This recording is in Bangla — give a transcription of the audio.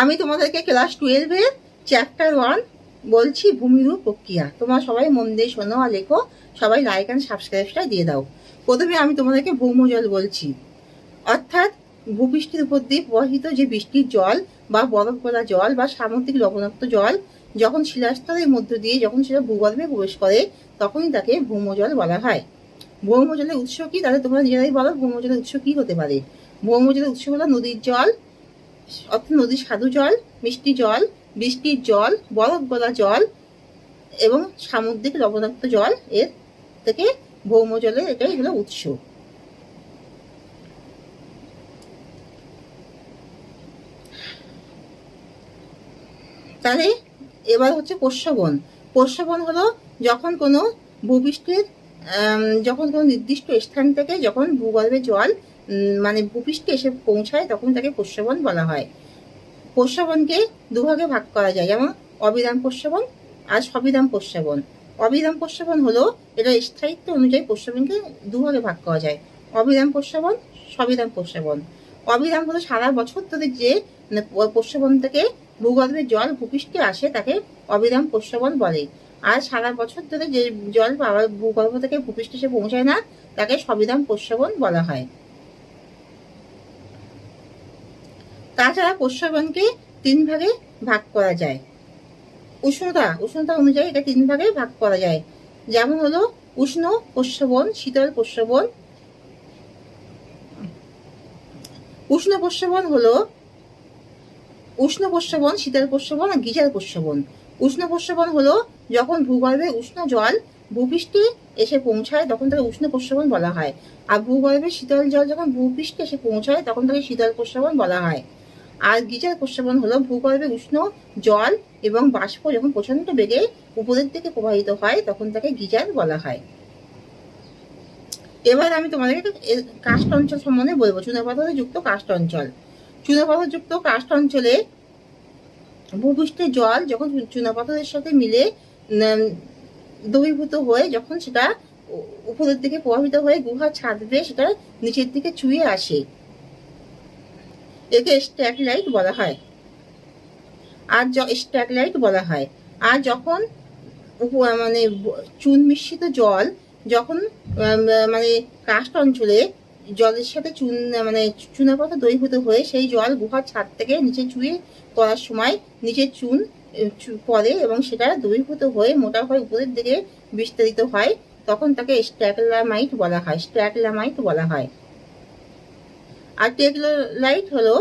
আমি তোমাদেরকে ক্লাস 12-এর চ্যাপ্টার 1 বলছি, ভূমিরূপ প্রক্রিয়া। তোমরা সবাই মন দিয়ে শোনো আর লেখো, সবাই লাইক অ্যান্ড সাবস্ক্রাইবটা দিয়ে দাও। প্রথমে আমি তোমাদেরকে ভৌমজল বলছি, অর্থাৎ ভূপৃষ্ঠের উপর দিয়ে প্রবাহিত যে বৃষ্টির জল বা বরফ গলা জল বা সামুদ্রিক লবণাক্ত জল যখন শিলাস্তরের মধ্য দিয়ে যখন সেটা ভূগর্ভে প্রবেশ করে তখনই তাকে ভৌমজল বলা হয়। ভৌমজলের উৎস কি, তাহলে তোমরা নিজেরাই বলো ভৌমজলের উৎস কি হতে পারে। ভৌমজলের উৎস হলো নদীর জল, অর্থাৎ নদীর স্বাদু জল, মিষ্টি জল, বৃষ্টির জল, বরফ গলা জল এবং সামুদ্রিক লবণাক্ত জল। এর থেকে ভৌমজলের এটাই হলো উৎস। তাহলে এবার হচ্ছে প্রস্রবণ। প্রস্রবণ হলো যখন কোনো ভূপৃষ্ঠের যখন কোনো নির্দিষ্ট স্থান থেকে যখন ভূগর্ভে জল মানে ভূপৃষ্ঠে এসে পৌঁছায় তখন তাকে প্রস্রবণ বলা হয়। প্রস্রবণকে দুভাগে ভাগ করা যায়, যেমন অবিরাম প্রস্রবণ আর সবিরাম প্রস্রবণ। অবিরাম প্রস্রবণ হলো এটা স্থায়িত্ব অনুযায়ী প্রস্রবণকে দুভাগে ভাগ করা যায়, অবিরাম প্রস্রবণ, সবিরাম প্রস্রবণ। অবিরাম হলো সারা বছর ধরে যে প্রস্রবণ থেকে ভূগর্ভের জল ভূপৃষ্ঠে আসে তাকে অবিরাম প্রস্রবণ বলে। আর সারা বছর ধরে যে জল ভূগর্ভ থেকে ভূপৃষ্ঠে এসে পৌঁছায় না তাকে সবিরাম প্রস্রবণ বলা হয়। তাছাড়া প্রস্রবণকে 3 ভাগে ভাগ করা যায়। উষ্ণতা অনুযায়ী এটা 3 ভাগে ভাগ করা যায়, যেমন হলো উষ্ণ প্রস্রবণ, শীতল প্রস্রবণ। উষ্ণ প্রস্রবণ হলো উষ্ণ প্রস্রবণ, শীতল প্রস্রবণ আর গিজার প্রস্রবণ। উষ্ণ প্রস্রবণ হলো যখন ভূগর্ভে উষ্ণ জল ভূপৃষ্ঠে এসে পৌঁছায় তখন তাকে উষ্ণ প্রস্রবণ বলা হয়, আর ভূগর্ভে শীতল জল যখন ভূপৃষ্ঠে এসে পৌঁছায় তখন তাকে শীতল প্রস্রবণ বলা হয়। আর গিজার প্রস্রবণ হলো ভূগর্ভে উষ্ণ জল এবং বাষ্প যখন প্রচন্ড বেগে উপরের দিকে প্রবাহিত হয় তখন তাকে গিজার বলা হয়। এবার আমি তোমাদেরকে কার্স্ট অঞ্চল সম্বন্ধে বলবো। চুনাপাথরে যুক্ত কার্স্ট অঞ্চল। চুনাপাথর যুক্ত কার্স্ট অঞ্চলে ভূপৃষ্ঠের জল যখন চুনাপাথরের সাথে মিলে দ্রবীভূত হয়ে যখন সেটা উপরের দিকে প্রবাহিত হয়ে গুহার ছাদ বেয়ে সেটা নিচের দিকে চুইয়ে আসে, একে স্ট্যাগলাইট বলা হয়। স্ট্যাগলাইট বলা হয়। আর যখন মানে চুন মিশ্রিত জল যখন মানে কার্স্ট অঞ্চলে জলের সাথে মানে চুনাপাথর দ্রবীভূত হয়ে সেই জল গুহার ছাদ থেকে নিচে চুইয়ে পড়ার সময় নিচে চুন পড়ে এবং সেটা দ্রবীভূত হয়ে মোটা হয়ে উপরের দিকে বিস্তারিত হয় তখন তাকে স্ট্যাগলামাইট বলা হয়। আর টেগলাইট হলো